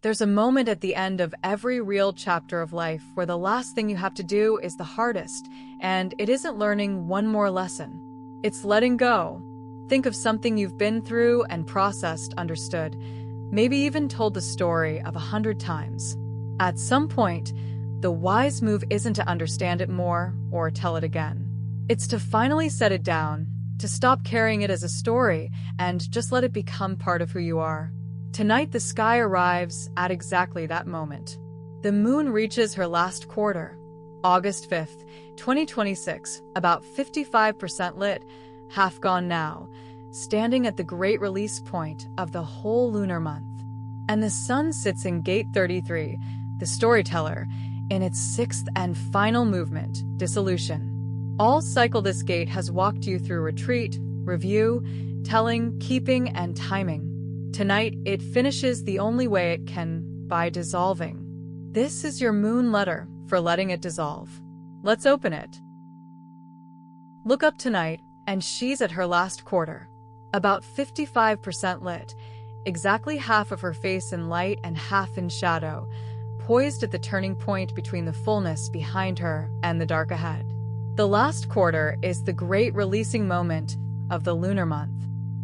There's a moment at the end of every real chapter of life where the last thing you have to do is the hardest, and it isn't learning one more lesson. It's letting go. Think of something you've been through and processed, understood, maybe even told the story of 100 times. At some point, the wise move isn't to understand it more or tell it again. It's to finally set it down, to stop carrying it as a story and just let it become part of who you are. Tonight, the sky arrives at exactly that moment. The moon reaches her last quarter, August 5th, 2026, about 55% lit, half gone now, standing at the great release point of the whole lunar month. And the sun sits in gate 33, the storyteller, in its sixth and final movement, dissolution. All cycle this gate has walked you through retreat, review, telling, keeping, and timing. Tonight, it finishes the only way it can, by dissolving. This is your moon letter for letting it dissolve. Let's open it. Look up tonight, and she's at her last quarter, about 55% lit, exactly half of her face in light and half in shadow, poised at the turning point between the fullness behind her and the dark ahead. The last quarter is the great releasing moment of the lunar month.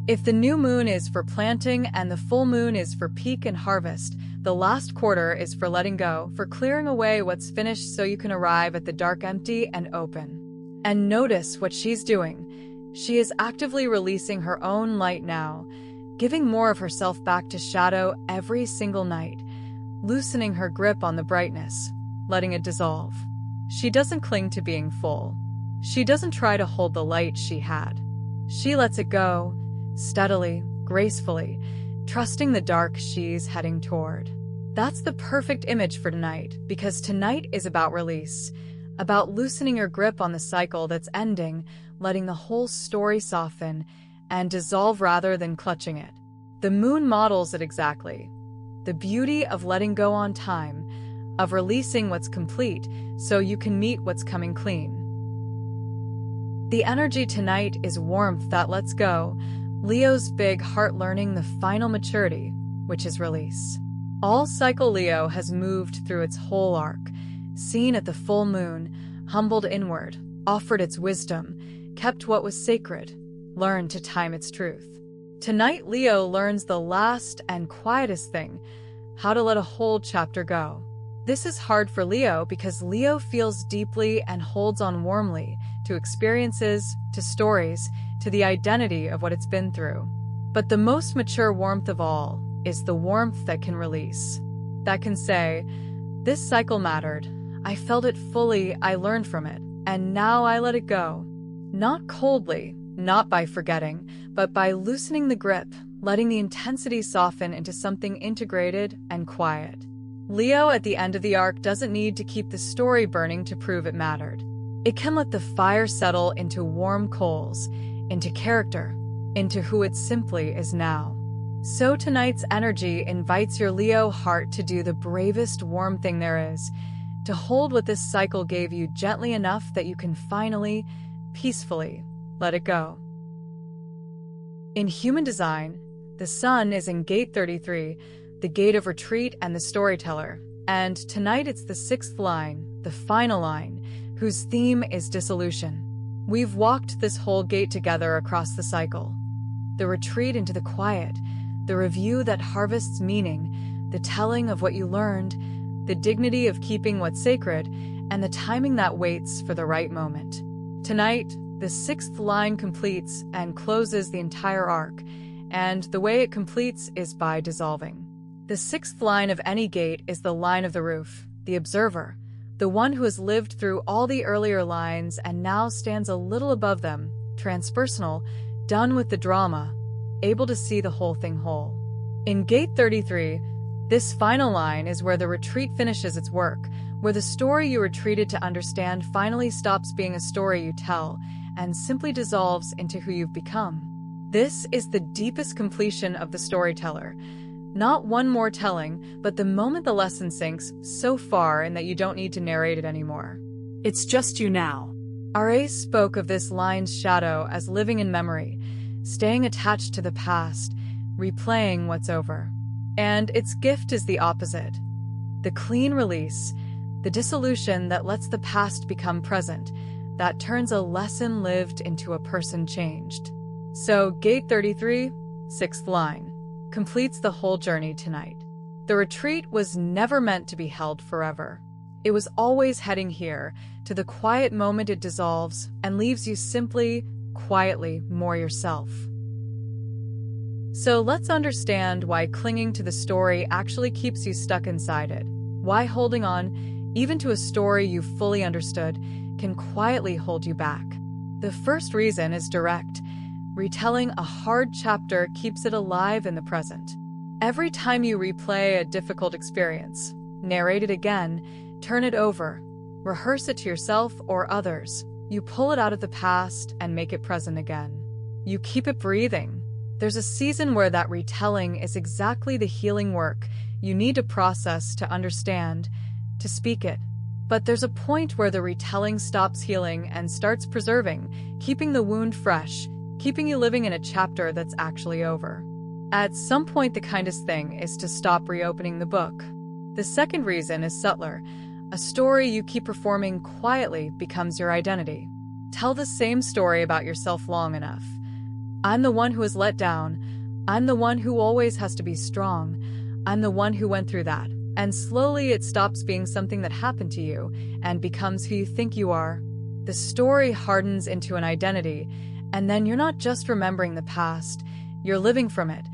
If the new moon is for planting and the full moon is for peak and harvest, the last quarter is for letting go, for clearing away what's finished so you can arrive at the dark empty and open. And notice what she's doing. She is actively releasing her own light now, giving more of herself back to shadow every single night, loosening her grip on the brightness, letting it dissolve. She doesn't cling to being full. She doesn't try to hold the light she had. She lets it go, steadily, gracefully, trusting the dark she's heading toward. That's the perfect image for tonight, because tonight is about release, about loosening your grip on the cycle that's ending, letting the whole story soften and dissolve rather than clutching it. The moon models it exactly. The beauty of letting go on time, of releasing what's complete so you can meet what's coming clean. The energy tonight is warmth that lets go, Leo's big heart learning the final maturity, which is release. All cycle Leo has moved through its whole arc, seen at the full moon, humbled inward, offered its wisdom, kept what was sacred, learned to time its truth. Tonight, Leo learns the last and quietest thing, how to let a whole chapter go. This is hard for Leo because Leo feels deeply and holds on warmly to experiences, to stories, to the identity of what it's been through. But the most mature warmth of all is the warmth that can release, that can say, this cycle mattered, I felt it fully, I learned from it, and now I let it go. Not coldly, not by forgetting, but by loosening the grip, letting the intensity soften into something integrated and quiet. Leo at the end of the arc doesn't need to keep the story burning to prove it mattered. It can let the fire settle into warm coals, into character, into who it simply is now. So tonight's energy invites your Leo heart to do the bravest warm thing there is, to hold what this cycle gave you gently enough that you can finally, peacefully, let it go. In human design, the sun is in gate 33, the gate of retreat and the storyteller, and tonight it's the sixth line, the final line, whose theme is dissolution. We've walked this whole gate together across the cycle. The retreat into the quiet, the review that harvests meaning, the telling of what you learned, the dignity of keeping what's sacred, and the timing that waits for the right moment. Tonight, the sixth line completes and closes the entire arc, and the way it completes is by dissolving. The sixth line of any gate is the line of the roof, the observer, the one who has lived through all the earlier lines and now stands a little above them, transpersonal, done with the drama, able to see the whole thing whole. In gate 33, this final line is where the retreat finishes its work, where the story you retreated to understand finally stops being a story you tell and simply dissolves into who you've become. This is the deepest completion of the storyteller. Not one more telling, but the moment the lesson sinks so far in that you don't need to narrate it anymore. It's just you now. R.A. spoke of this line's shadow as living in memory, staying attached to the past, replaying what's over. And its gift is the opposite. The clean release, the dissolution that lets the past become present, that turns a lesson lived into a person changed. So, Gate 33, 6th line, completes the whole journey tonight. The retreat was never meant to be held forever. It was always heading here, to the quiet moment it dissolves and leaves you simply, quietly more yourself. So let's understand why clinging to the story actually keeps you stuck inside it. Why holding on, even to a story you fully understood, can quietly hold you back. The first reason is direct. Retelling a hard chapter keeps it alive in the present. Every time you replay a difficult experience, narrate it again, turn it over, rehearse it to yourself or others, you pull it out of the past and make it present again. You keep it breathing. There's a season where that retelling is exactly the healing work you need to process, to understand, to speak it. But there's a point where the retelling stops healing and starts preserving, keeping the wound fresh, keeping you living in a chapter that's actually over. At some point, the kindest thing is to stop reopening the book. The second reason is subtler. A story you keep performing quietly becomes your identity. Tell the same story about yourself long enough. I'm the one who is let down. I'm the one who always has to be strong. I'm the one who went through that. And slowly it stops being something that happened to you and becomes who you think you are. The story hardens into an identity, and then you're not just remembering the past, you're living from it,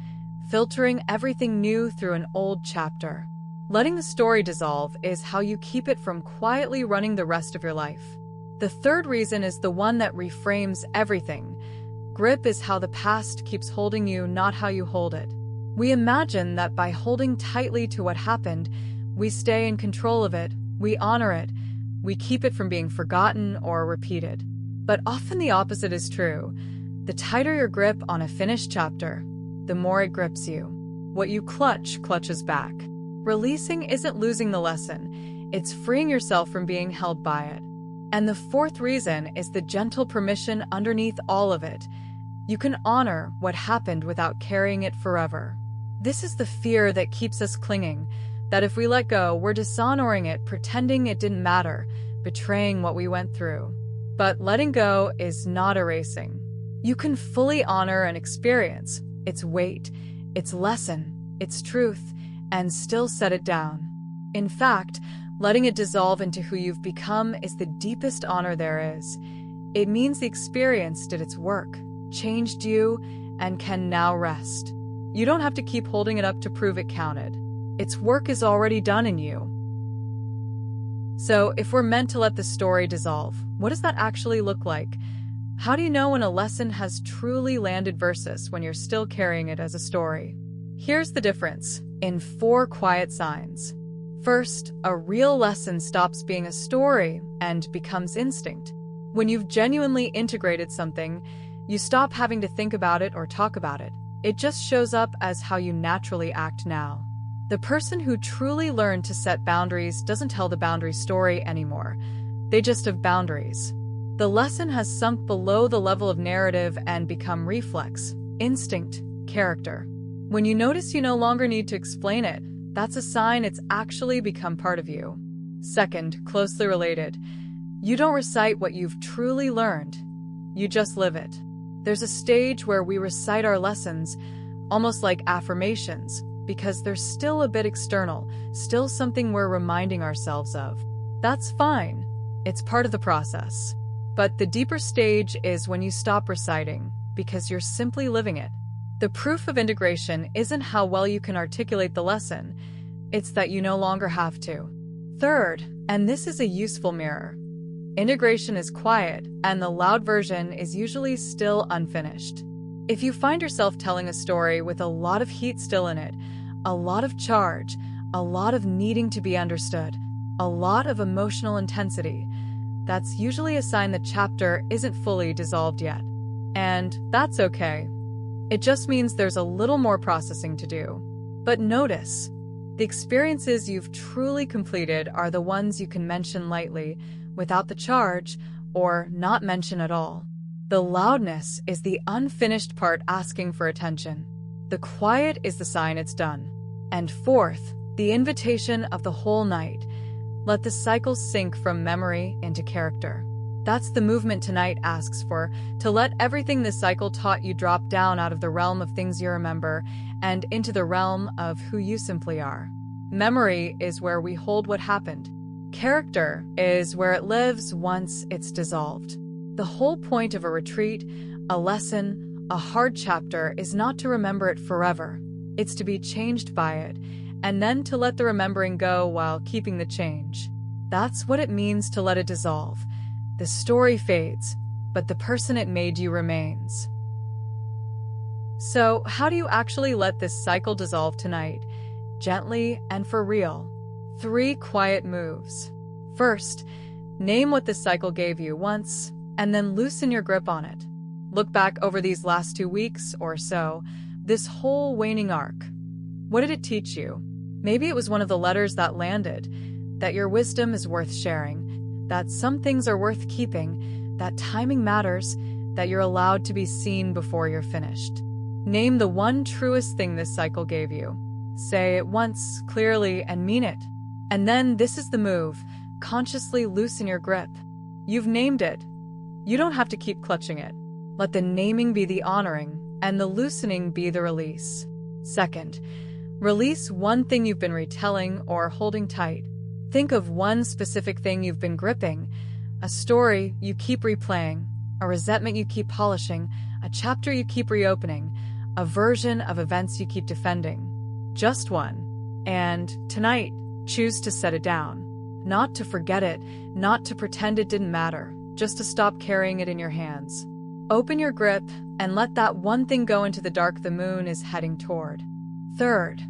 filtering everything new through an old chapter. Letting the story dissolve is how you keep it from quietly running the rest of your life. The third reason is the one that reframes everything. Grip is how the past keeps holding you, not how you hold it. We imagine that by holding tightly to what happened, we stay in control of it, we honor it, we keep it from being forgotten or repeated. But often the opposite is true. The tighter your grip on a finished chapter, the more it grips you. What you clutch clutches back. Releasing isn't losing the lesson, it's freeing yourself from being held by it. And the fourth reason is the gentle permission underneath all of it. You can honor what happened without carrying it forever. This is the fear that keeps us clinging, that if we let go, we're dishonoring it, pretending it didn't matter, betraying what we went through. But letting go is not erasing. You can fully honor an experience, its weight, its lesson, its truth, and still set it down. In fact, letting it dissolve into who you've become is the deepest honor there is. It means the experience did its work, changed you, and can now rest. You don't have to keep holding it up to prove it counted. Its work is already done in you. So, if we're meant to let the story dissolve, what does that actually look like? How do you know when a lesson has truly landed versus when you're still carrying it as a story? Here's the difference, in 4 quiet signs. First, a real lesson stops being a story and becomes instinct. When you've genuinely integrated something, you stop having to think about it or talk about it. It just shows up as how you naturally act now. The person who truly learned to set boundaries doesn't tell the boundary story anymore. They just have boundaries. The lesson has sunk below the level of narrative and become reflex, instinct, character. When you notice you no longer need to explain it, that's a sign it's actually become part of you. Second, closely related, you don't recite what you've truly learned. You just live it. There's a stage where we recite our lessons, almost like affirmations, because they're still a bit external, still something we're reminding ourselves of. That's fine. It's part of the process. But the deeper stage is when you stop reciting, because you're simply living it. The proof of integration isn't how well you can articulate the lesson, it's that you no longer have to. Third, and this is a useful mirror, integration is quiet, and the loud version is usually still unfinished. If you find yourself telling a story with a lot of heat still in it, a lot of charge, a lot of needing to be understood, a lot of emotional intensity, that's usually a sign the chapter isn't fully dissolved yet. And that's okay. It just means there's a little more processing to do. But notice, the experiences you've truly completed are the ones you can mention lightly, without the charge, or not mention at all. The loudness is the unfinished part asking for attention. The quiet is the sign it's done. And fourth, the invitation of the whole night. Let the cycle sink from memory into character. That's the movement tonight asks for, to let everything this cycle taught you drop down out of the realm of things you remember and into the realm of who you simply are. Memory is where we hold what happened. Character is where it lives once it's dissolved. The whole point of a retreat, a lesson, a hard chapter is not to remember it forever. It's to be changed by it, and then to let the remembering go while keeping the change. That's what it means to let it dissolve. The story fades, but the person it made you remains. So, how do you actually let this cycle dissolve tonight? Gently and for real. 3 quiet moves. First, name what this cycle gave you once, and then loosen your grip on it. Look back over these last 2 weeks or so, this whole waning arc. What did it teach you? Maybe it was one of the letters that landed, that your wisdom is worth sharing, that some things are worth keeping, that timing matters, that you're allowed to be seen before you're finished. Name the one truest thing this cycle gave you. Say it once, clearly, and mean it. And then this is the move. Consciously loosen your grip. You've named it. You don't have to keep clutching it. Let the naming be the honoring, and the loosening be the release. Second, release one thing you've been retelling or holding tight. Think of one specific thing you've been gripping, a story you keep replaying, a resentment you keep polishing, a chapter you keep reopening, a version of events you keep defending. Just one. And tonight, choose to set it down. Not to forget it, not to pretend it didn't matter, just to stop carrying it in your hands. Open your grip and let that one thing go into the dark the moon is heading toward. Third,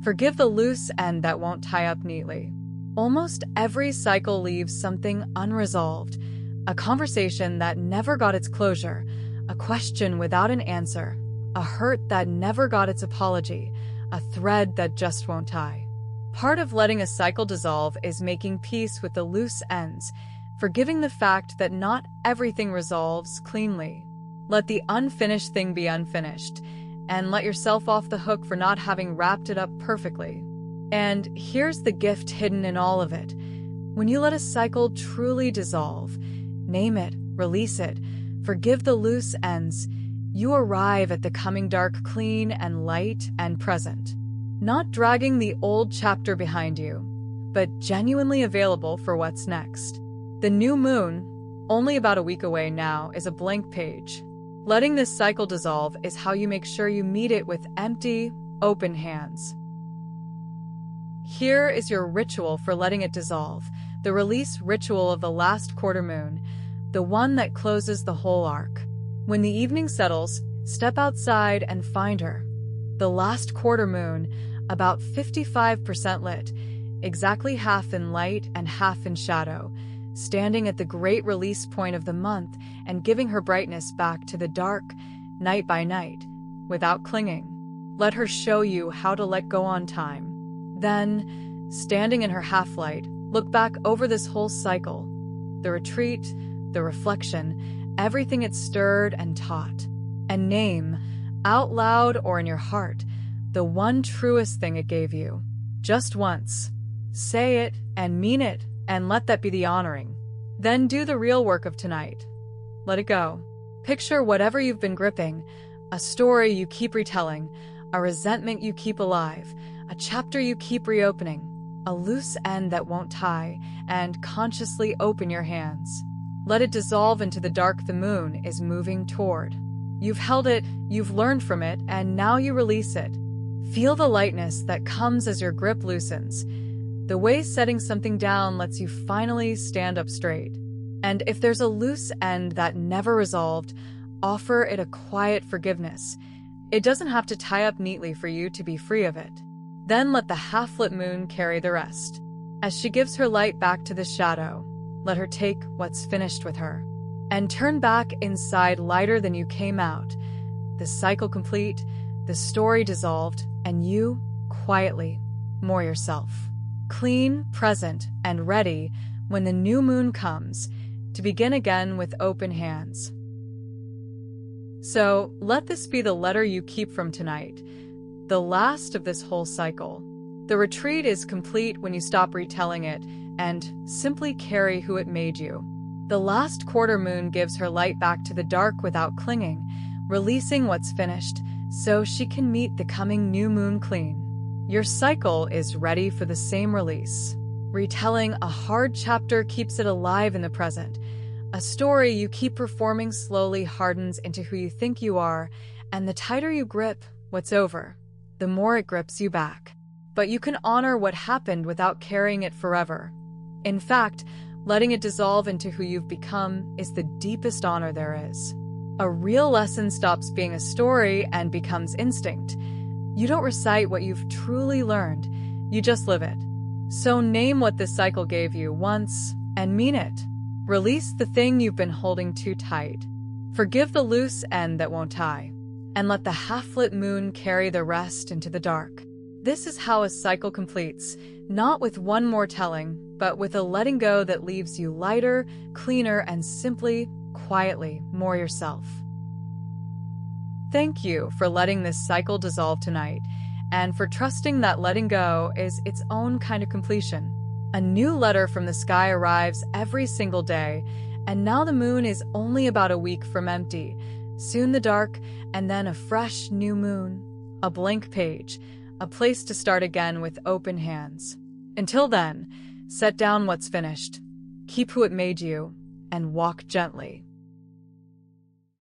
forgive the loose end that won't tie up neatly. Almost every cycle leaves something unresolved, a conversation that never got its closure, a question without an answer, a hurt that never got its apology, a thread that just won't tie. Part of letting a cycle dissolve is making peace with the loose ends, forgiving the fact that not everything resolves cleanly. Let the unfinished thing be unfinished, and let yourself off the hook for not having wrapped it up perfectly. And here's the gift hidden in all of it. When you let a cycle truly dissolve, name it, release it, forgive the loose ends, you arrive at the coming dark clean and light and present. Not dragging the old chapter behind you, but genuinely available for what's next. The new moon, only about a week away now, is a blank page. Letting this cycle dissolve is how you make sure you meet it with empty, open hands. Here is your ritual for letting it dissolve, the release ritual of the last quarter moon, the one that closes the whole arc. When the evening settles, step outside and find her. The last quarter moon, about 55% lit, exactly half in light and half in shadow, standing at the great release point of the month and giving her brightness back to the dark, night by night, without clinging. Let her show you how to let go on time. Then, standing in her half-light, look back over this whole cycle, the retreat, the reflection, everything it stirred and taught, and name, out loud or in your heart, the one truest thing it gave you. Just once. Say it and mean it, and let that be the honoring. Then do the real work of tonight. Let it go. Picture whatever you've been gripping, a story you keep retelling, a resentment you keep alive, a chapter you keep reopening, a loose end that won't tie, and consciously open your hands. Let it dissolve into the dark the moon is moving toward. You've held it, you've learned from it, and now you release it. Feel the lightness that comes as your grip loosens, the way setting something down lets you finally stand up straight. And if there's a loose end that never resolved, offer it a quiet forgiveness. It doesn't have to tie up neatly for you to be free of it. Then let the half-lit moon carry the rest. As she gives her light back to the shadow, let her take what's finished with her. And turn back inside lighter than you came out. The cycle complete, the story dissolved, and you, quietly, more yourself. Clean, present, and ready when the new moon comes, to begin again with open hands. So, let this be the letter you keep from tonight. the last of this whole cycle. The retreat is complete when you stop retelling it and simply carry who it made you. The last quarter moon gives her light back to the dark without clinging, releasing what's finished so she can meet the coming new moon clean. Your cycle is ready for the same release. Retelling a hard chapter keeps it alive in the present. A story you keep performing slowly hardens into who you think you are, and the tighter you grip what's over, the more it grips you back. But you can honor what happened without carrying it forever. In fact, letting it dissolve into who you've become is the deepest honor there is. A real lesson stops being a story and becomes instinct. You don't recite what you've truly learned, you just live it. So name what this cycle gave you once and mean it. Release the thing you've been holding too tight. Forgive the loose end that won't tie. And let the half-lit moon carry the rest into the dark. This is how a cycle completes, not with one more telling, but with a letting go that leaves you lighter, cleaner, and simply, quietly more yourself. Thank you for letting this cycle dissolve tonight, and for trusting that letting go is its own kind of completion. A new letter from the sky arrives every single day, and now the moon is only about a week from empty. Soon the dark, and then a fresh new moon. A blank page, a place to start again with open hands. Until then, set down what's finished, keep who it made you, and walk gently.